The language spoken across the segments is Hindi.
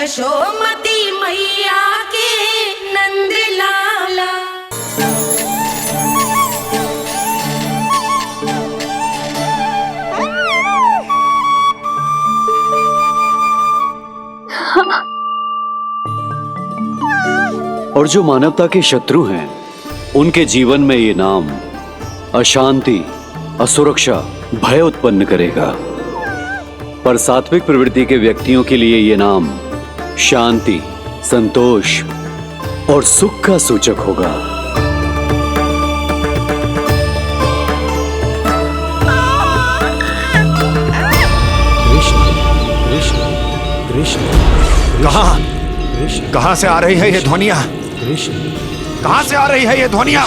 यशोमती मैया के नंद लाला। और जो मानवता के शत्रु हैं, उनके जीवन में ये नाम अशांति, असुरक्षा, भय उत्पन्न करेगा। पर सात्विक प्रवृत्ति के व्यक्तियों के लिए ये नाम शांति, संतोष और सुख का सूचक होगा। कहां से आ रही है ये ध्वनियां? कहां से आ रही है ये ध्वनियां?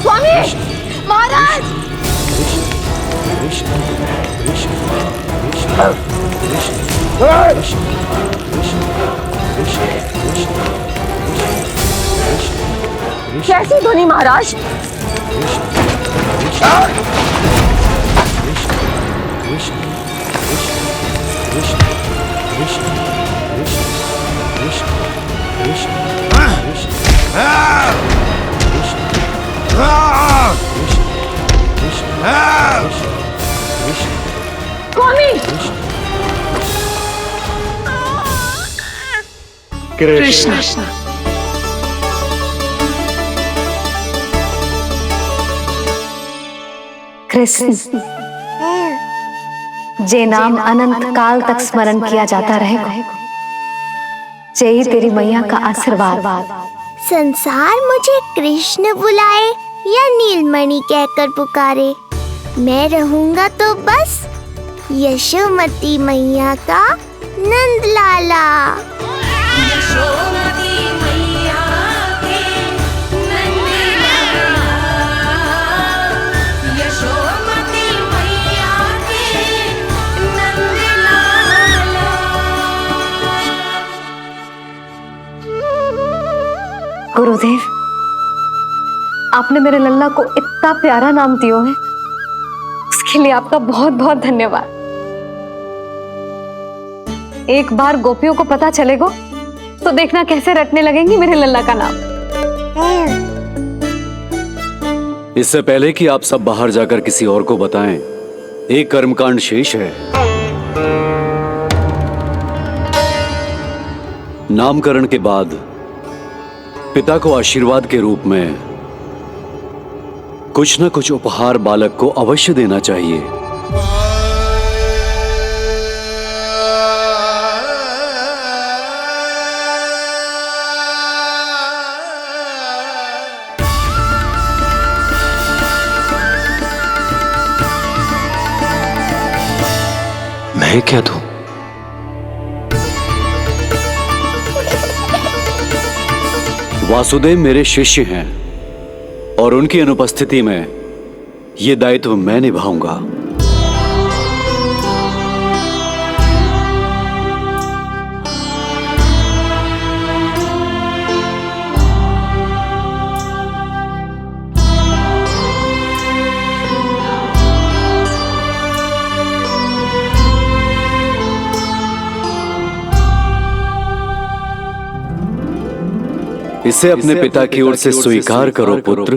स्वामी महाराज, कैसी ध्वनि महाराज? स्वामी कृष्ण। कृष्ण, जे नाम अनंत काल तक स्मरण किया जाता रहेगा, जय तेरी मैया का आशीर्वाद। संसार मुझे कृष्ण बुलाए या नीलमणि कहकर पुकारे, मैं रहूंगा तो बस यशोमती मैया का नंद लाला। यशोमती मैया के नंद लाला, यशोमती मैया के नंद लाला। गुरुदेव, आपने मेरे लल्ला को इतना प्यारा नाम दियो है, उसके लिए आपका बहुत बहुत धन्यवाद। एक बार गोपियों को पता चलेगा तो देखना कैसे रटने लगेंगी मेरे लल्ला का नाम। इससे पहले कि आप सब बाहर जाकर किसी और को बताएं, एक कर्मकांड शेष है। नामकरण के बाद पिता को आशीर्वाद के रूप में कुछ न कुछ उपहार बालक को अवश्य देना चाहिए। मैं क्या दूं? वासुदेव मेरे शिष्य हैं और उनकी अनुपस्थिति में यह दायित्व मैं निभाऊंगा। इसे अपने पिता की ओर से स्वीकार करो पुत्र।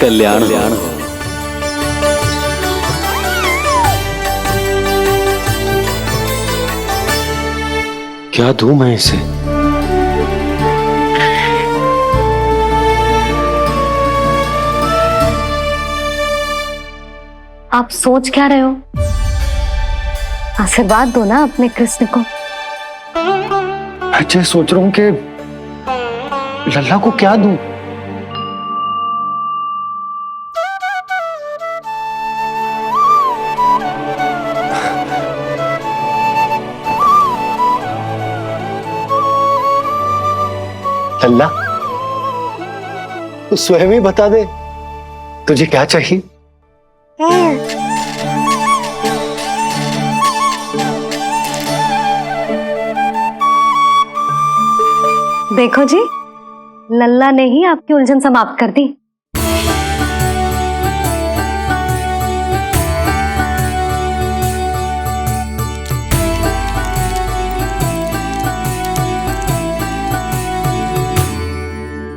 कल्याण हो। क्या दूं मैं इसे? आप सोच क्या रहे हो? आशीर्वाद दो ना अपने कृष्ण को। अच्छा, सोच रहा हूं कि लल्ला को क्या दूं? लल्ला, तू स्वयं ही बता दे, तुझे क्या चाहिए? देखो जी, लल्ला ने ही आपकी उलझन समाप्त कर दी।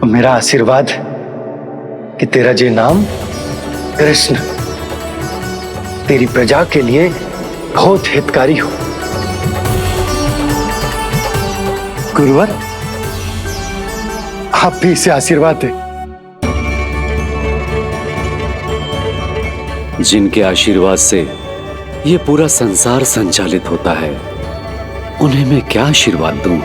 मेरा आशीर्वाद कि तेरा ये नाम कृष्ण तेरी प्रजा के लिए बहुत हितकारी हो। गुरुवर, आप भी इसे आशीर्वाद दें। जिनके आशीर्वाद से ये पूरा संसार संचालित होता है, उन्हें मैं क्या आशीर्वाद दूं?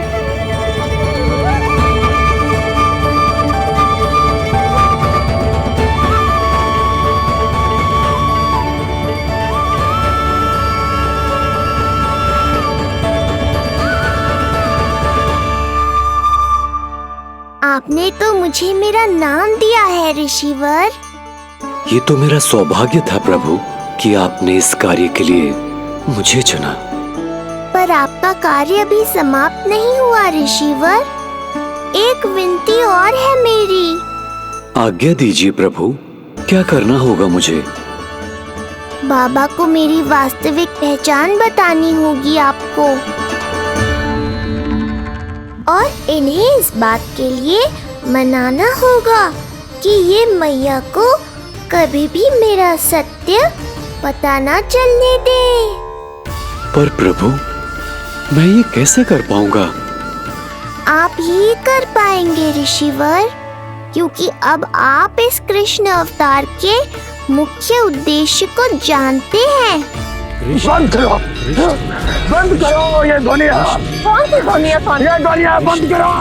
आपने तो मुझे मेरा नाम दिया है ऋषिवर। ये तो मेरा सौभाग्य था प्रभु कि आपने इस कार्य के लिए मुझे चुना। पर आपका कार्य अभी समाप्त नहीं हुआ ऋषिवर। एक विनती और है मेरी। आज्ञा दीजिए प्रभु, क्या करना होगा मुझे? बाबा को मेरी वास्तविक पहचान बतानी होगी आपको, और इन्हें इस बात के लिए मनाना होगा कि ये मैया को कभी भी मेरा सत्य पता ना चलने दे। पर प्रभु, मैं ये कैसे कर पाऊंगा? आप ही कर पाएंगे ऋषिवर, क्योंकि अब आप इस कृष्ण अवतार के मुख्य उद्देश्य को जानते हैं। बंद करो, बंद करो ये ध्वनिया। कौन सी ध्वनिया स्वामी? ये ध्वनिया बंद करो,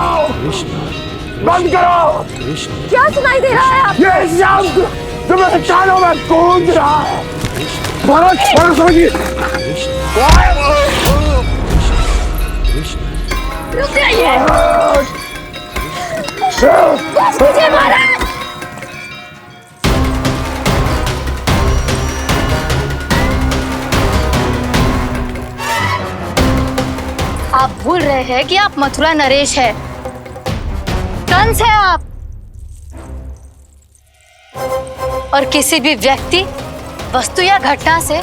बंद करो। क्या सुनाई दे रहा है आप? ये शब्द तुम्हें कानों में गूंज रहा है। भरत समझिए। रुक जाइए। मुझे मारा। आप भूल रहे हैं कि आप मथुरा नरेश है, कंस है आप। और किसी भी व्यक्ति, वस्तु या घटना से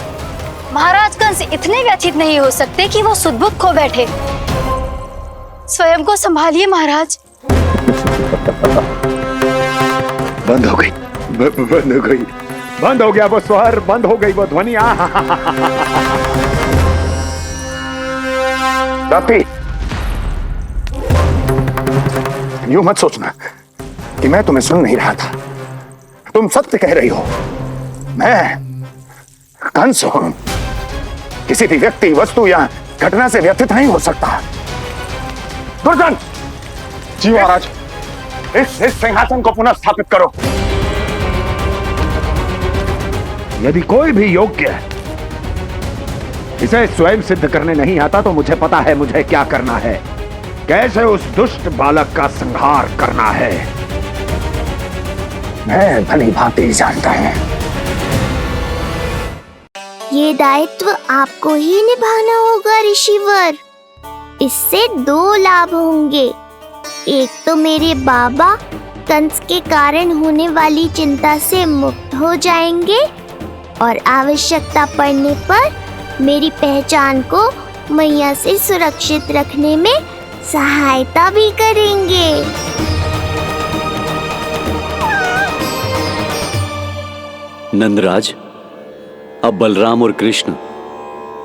महाराज कंस इतने व्यथित नहीं हो सकते कि वो सुदबुद्ध खो बैठे। स्वयं को संभालिए महाराज। बंद हो गई, बंद हो गई, बंद हो गया वो स्वर, बंद हो गई वो ध्वनिया। रापी, यूं मत सोचना कि मैं तुम्हें सुन नहीं रहा था। तुम सत्य कह रही हो। मैं कंस हूं। किसी भी व्यक्ति, वस्तु या घटना से व्यथित नहीं हो सकता। दुर्जन, जी महाराज, इस सिंहासन को पुनः स्थापित करो। यदि कोई भी योग्य इसे स्वयं सिद्ध करने नहीं आता तो मुझे पता है मुझे क्या करना है, कैसे उस दुष्ट बालक का संहार करना है। मैं भली भांति जानता हूं। ये दायित्व आपको ही निभाना होगा ऋषिवर। इससे दो लाभ होंगे। एक तो मेरे बाबा कंस के कारण होने वाली चिंता से मुक्त हो जाएंगे, और आवश्यकता पड़ने पर मेरी पहचान को मैया से सुरक्षित रखने में सहायता भी करेंगे। नंदराज, अब बलराम और कृष्ण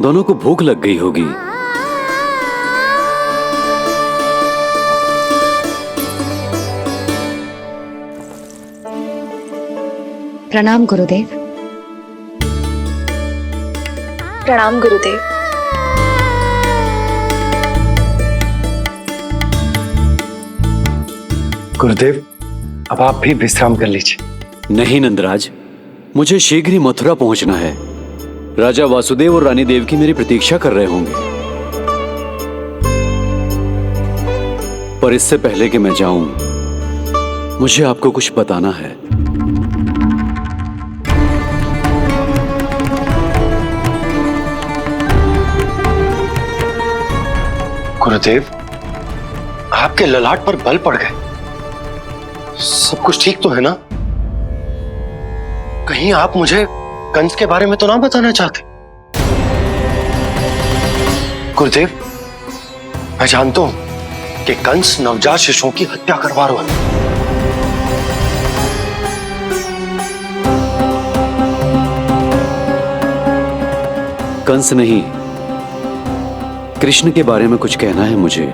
दोनों को भूख लग गई होगी। प्रणाम गुरुदेव। प्रणाम गुरुदेव। गुरुदेव, अब आप भी विश्राम कर लीजिए। नहीं नंदराज, मुझे शीघ्र ही मथुरा पहुंचना है। राजा वासुदेव और रानी देवकी मेरी प्रतीक्षा कर रहे होंगे। पर इससे पहले कि मैं जाऊं, मुझे आपको कुछ बताना है। गुरुदेव, आपके ललाट पर बल पड़ गए। सब कुछ ठीक तो है ना? कहीं आप मुझे कंस के बारे में तो ना बताना चाहते? गुरुदेव, मैं जानता हूं कि कंस नवजात शिशुओं की हत्या करवा रहा है। कंस नहीं, कृष्ण के बारे में कुछ कहना है मुझे।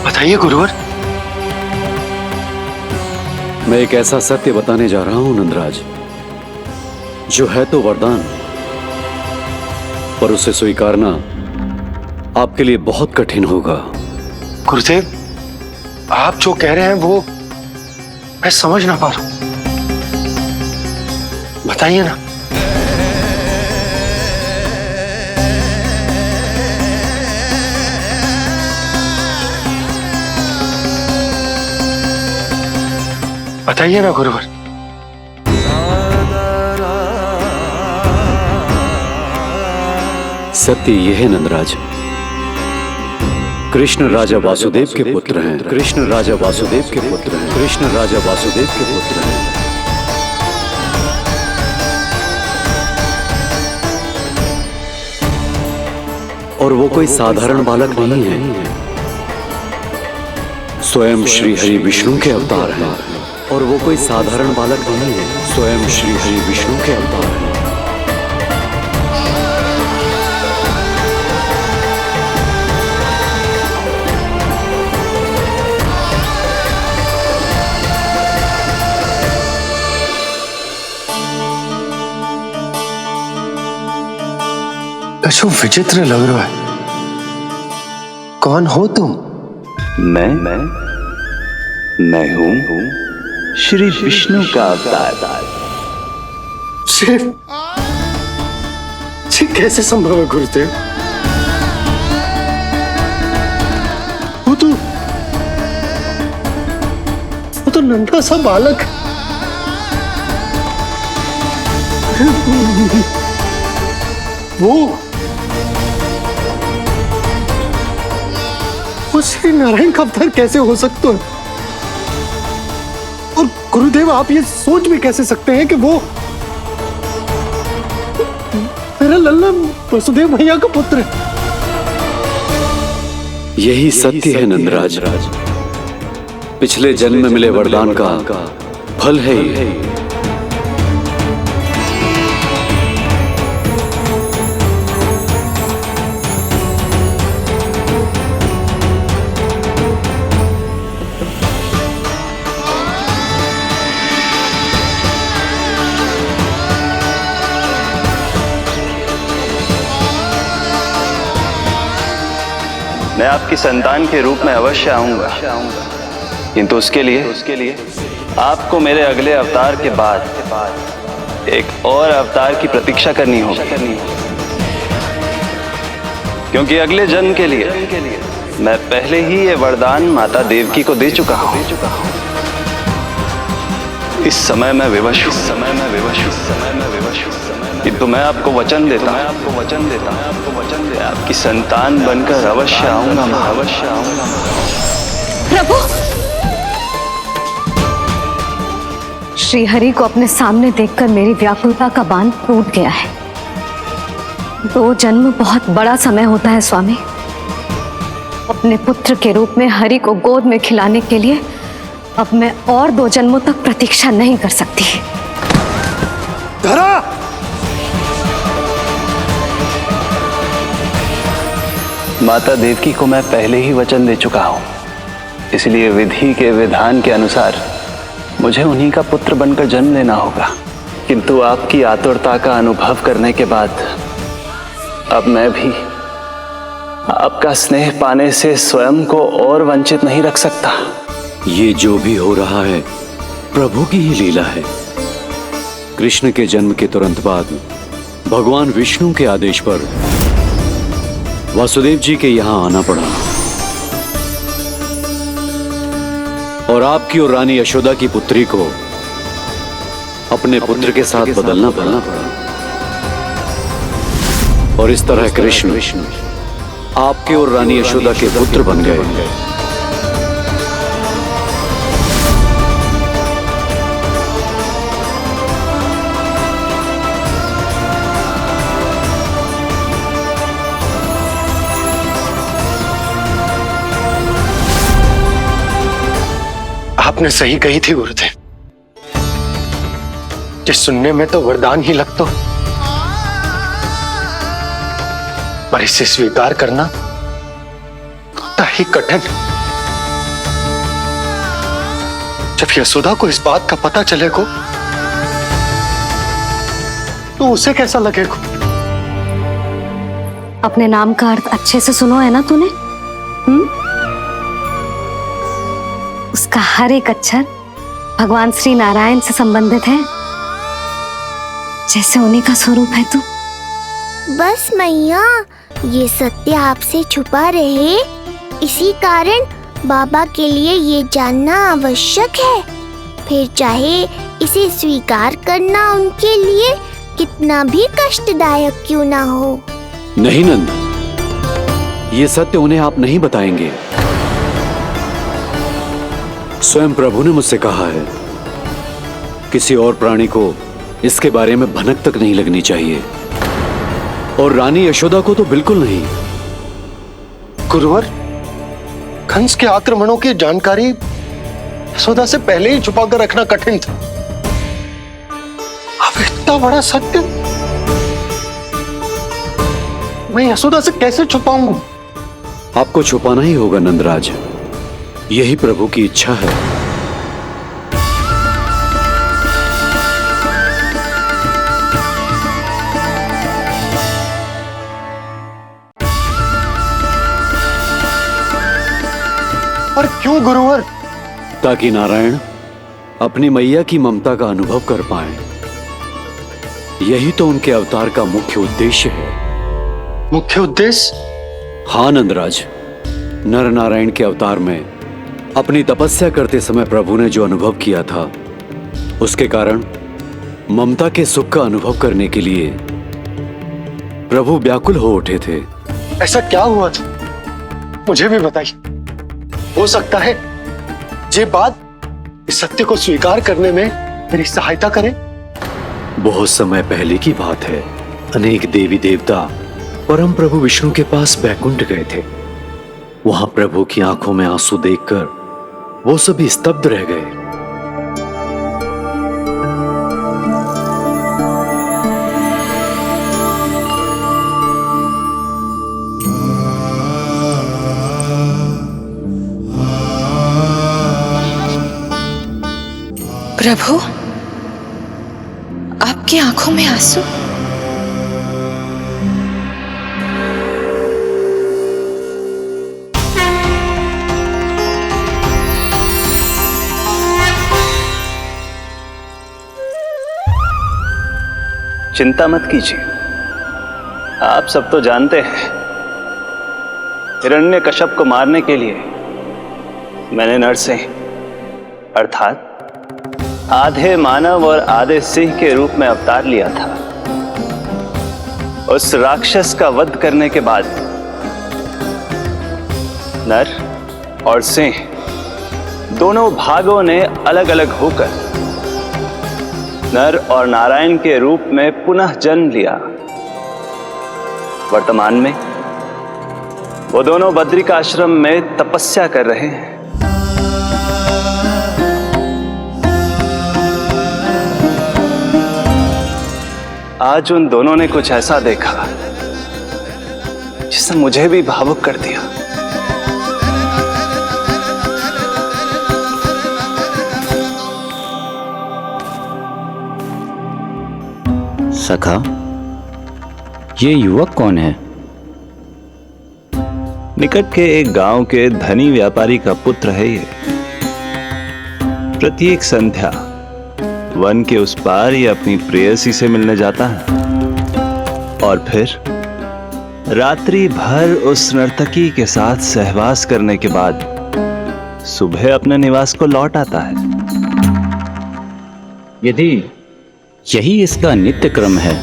बताइए गुरुवर। मैं एक ऐसा सत्य बताने जा रहा हूं नंदराज, जो है तो वरदान, पर उसे स्वीकारना आपके लिए बहुत कठिन होगा। गुरुदेव, आप जो कह रहे हैं वो मैं समझ ना पा रहा हूं। बताइए ना। बताइए ना गुरुवर। सत्य यह है नंदराज, कृष्ण राजा वासुदेव के पुत्र हैं। कृष्ण राजा वासुदेव के पुत्र हैं। कृष्ण राजा वासुदेव के पुत्र हैं। और वो कोई साधारण बालक नहीं है, स्वयं श्री हरि विष्णु के अवतार हैं। और वो कोई साधारण बालक नहीं है, स्वयं श्री हरि विष्णु के अवतार हैं। कछु विचित्र लग रहा है। कौन हो तुम? मैं हूं श्री विष्णु का अवतार। ये कैसे संभव है गुरुदेव? वो तो नन्हा सा बालक। वो श्री नारायण का अवतार कैसे हो सकता है? और गुरुदेव, आप ये सोच भी कैसे सकते हैं कि वो मेरा लल्ला वसुदेव भैया का पुत्र है? यही सत्य है नंदराज, पिछले जन्म में मिले वरदान का फल है ये। मैं आपकी संतान के रूप में अवश्य आऊंगा, किंतु उसके लिए आपको मेरे अगले अवतार के बाद एक और अवतार की प्रतीक्षा करनी होगी, क्योंकि अगले जन्म के लिए मैं पहले ही ये वरदान माता देवकी को दे चुका हूं। इस समय मैं विवश हूं, किंतु मैं आपको वचन देता हूं, आपकी संतान बनकर अवश्य आऊंगा। प्रभु, श्री हरि को अपने सामने देखकर मेरी व्याकुलता का बांध टूट गया है। 2 जन्म बहुत बड़ा समय होता है स्वामी। अपने पुत्र के रूप में हरि को गोद में खिलाने के लिए अब मैं और 2 जन्मों तक प्रतीक्षा नहीं कर सकती। धरा! माता देवकी को मैं पहले ही वचन दे चुका हूं, इसलिए विधि के विधान के अनुसार मुझे उन्हीं का पुत्र बनकर जन्म लेना होगा। किंतु आपकी आतुरता का अनुभव करने के बाद अब मैं भी आपका स्नेह पाने से स्वयं को और वंचित नहीं रख सकता। ये जो भी हो रहा है प्रभु की ही लीला है। कृष्ण के जन्म के तुरंत बाद भगवान विष्णु के आदेश पर वासुदेव जी के यहां आना पड़ा और आपकी और रानी यशोदा की पुत्री को अपने पुत्र के साथ बदलना पड़ा। और इस तरह कृष्ण आपके और रानी यशोदा के पुत्र बन गए। आपने सही कही थी गुरुदेव, कि सुनने में तो वरदान ही लगता, पर इसे स्वीकार करना होता ही कठिन। जब यशोदा को इस बात का पता चलेगा तो उसे कैसा लगेगा? अपने नाम का अर्थ अच्छे से सुनो है ना तूने? उसका हर एक अक्षर भगवान श्री नारायण से संबंधित है, जैसे उन्हीं का स्वरूप है तू। बस मैया, ये सत्य आपसे छुपा रहे, इसी कारण बाबा के लिए ये जानना आवश्यक है। फिर चाहे इसे स्वीकार करना उनके लिए कितना भी कष्टदायक क्यों ना हो। नहीं नंद, ये सत्य उन्हें आप नहीं बताएंगे। स्वयं प्रभु ने मुझसे कहा है, किसी और प्राणी को इसके बारे में भनक तक नहीं लगनी चाहिए, और रानी यशोदा को तो बिल्कुल नहीं। गुरुवर, कंस के आक्रमणों की जानकारी यशोदा से पहले ही छुपा कर रखना कठिन था। अब इतना बड़ा सत्य मैं यशोदा से कैसे छुपाऊंगा? आपको छुपाना ही होगा नंदराज, यही प्रभु की इच्छा है। पर क्यों गुरुवर? ताकि नारायण अपनी मैया की ममता का अनुभव कर पाए। यही तो उनके अवतार का मुख्य उद्देश्य है। मुख्य उद्देश्य? हाँ नंदराज, नर नारायण के अवतार में अपनी तपस्या करते समय प्रभु ने जो अनुभव किया था, उसके कारण ममता के सुख का अनुभव करने के लिए प्रभु व्याकुल हो उठे थे। ऐसा क्या हुआ था, मुझे भी बताइए। हो सकता है ये बात इस सत्य को स्वीकार करने में मेरी सहायता करे। बहुत समय पहले की बात है। अनेक देवी देवता परम प्रभु विष्णु के पास बैकुंठ गए थे। वहां प्रभु की आंखों में आंसू देखकर वो सभी स्तब्ध रह गए। प्रभु, आपकी आंखों में आंसू? चिंता मत कीजिए, आप सब तो जानते हैं, हिरण्यकश्यप को मारने के लिए मैंने नरसिंह अर्थात आधे मानव और आधे सिंह के रूप में अवतार लिया था। उस राक्षस का वध करने के बाद नर और सिंह दोनों भागों ने अलग अलग होकर नर और नारायण के रूप में पुनः जन्म लिया। वर्तमान में वो दोनों बद्रिकाश्रम में तपस्या कर रहे हैं। आज उन दोनों ने कुछ ऐसा देखा जिसने मुझे भी भावुक कर दिया। सखा, ये युवक कौन है? निकट के एक गांव के धनी व्यापारी का पुत्र है ये। प्रत्येक संध्या वन के उस पार ये अपनी प्रेयसी से मिलने जाता है और फिर रात्रि भर उस नर्तकी के साथ सहवास करने के बाद सुबह अपने निवास को लौट आता है। यदि यही इसका नित्य क्रम है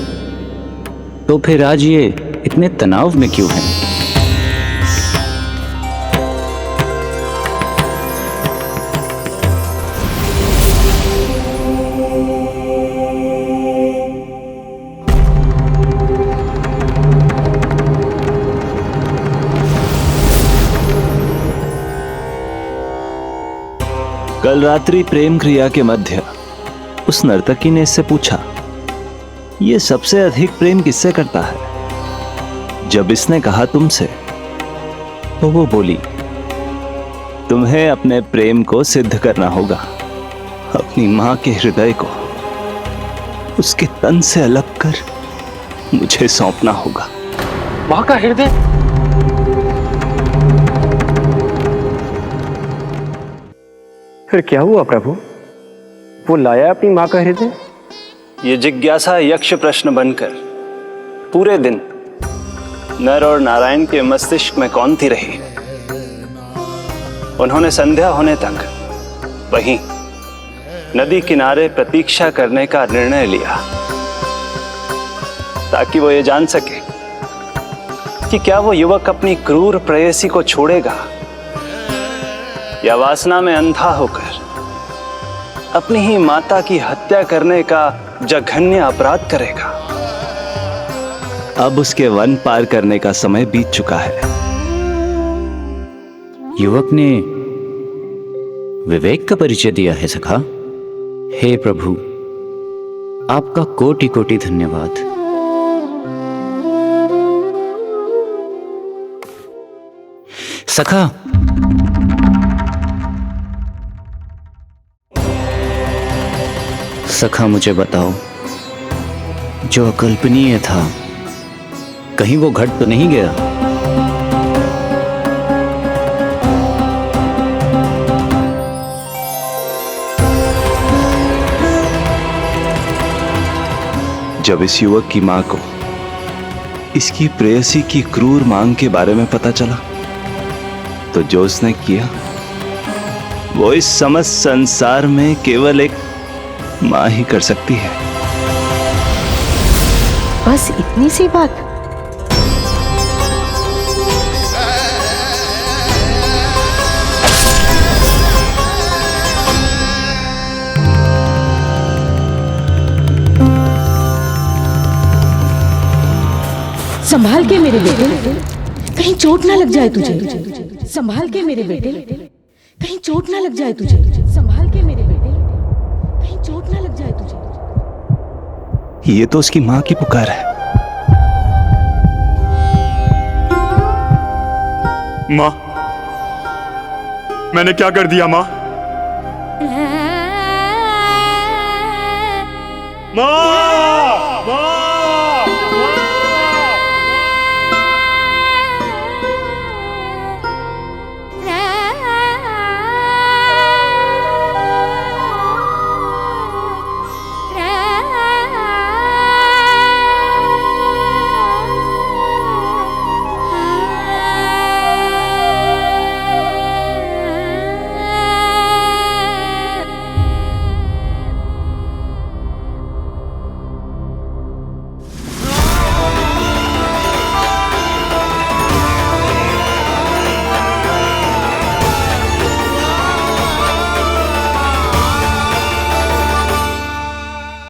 तो फिर आज ये इतने तनाव में क्यों हैं? कल रात्रि प्रेम क्रिया के मध्य उस नर्तकी ने इससे पूछा, ये सबसे अधिक प्रेम किससे करता है? जब इसने कहा तुमसे, तो वो बोली, तुम्हें अपने प्रेम को सिद्ध करना होगा। अपनी मां के हृदय को उसके तन से अलग कर मुझे सौंपना होगा। मां का हृदय? फिर क्या हुआ प्रभु? वो लाया अपनी मां का हृदय? ये जिज्ञासा यक्ष प्रश्न बनकर पूरे दिन नर और नारायण के मस्तिष्क में कौंधती रही। उन्होंने संध्या होने तक वहीं नदी किनारे प्रतीक्षा करने का निर्णय लिया, ताकि वो ये जान सके कि क्या वो युवक अपनी क्रूर प्रेयसी को छोड़ेगा या वासना में अंधा होकर अपनी ही माता की हत्या करने का जघन्य अपराध करेगा। अब उसके वन पार करने का समय बीत चुका है। युवक ने विवेक का परिचय दिया है सखा। हे प्रभु, आपका कोटि कोटि धन्यवाद। सखा, सखा मुझे बताओ, जो अकल्पनीय था कहीं वो घट तो नहीं गया? जब इस युवक की मां को इसकी प्रेयसी की क्रूर मांग के बारे में पता चला, तो जो उसने किया वो इस समस्त संसार में केवल एक मां ही कर सकती है। बस इतनी सी बात? संभाल के मेरे बेटे, कहीं चोट ना लग जाए तुझे। संभाल के मेरे बेटे, कहीं चोट ना लग जाए तुझे। संभाल के मेरे बेटे, कहीं चोट ना लग जाए तुझे। ये तो उसकी मां की पुकार है। मां, मैंने क्या कर दिया मां? मां!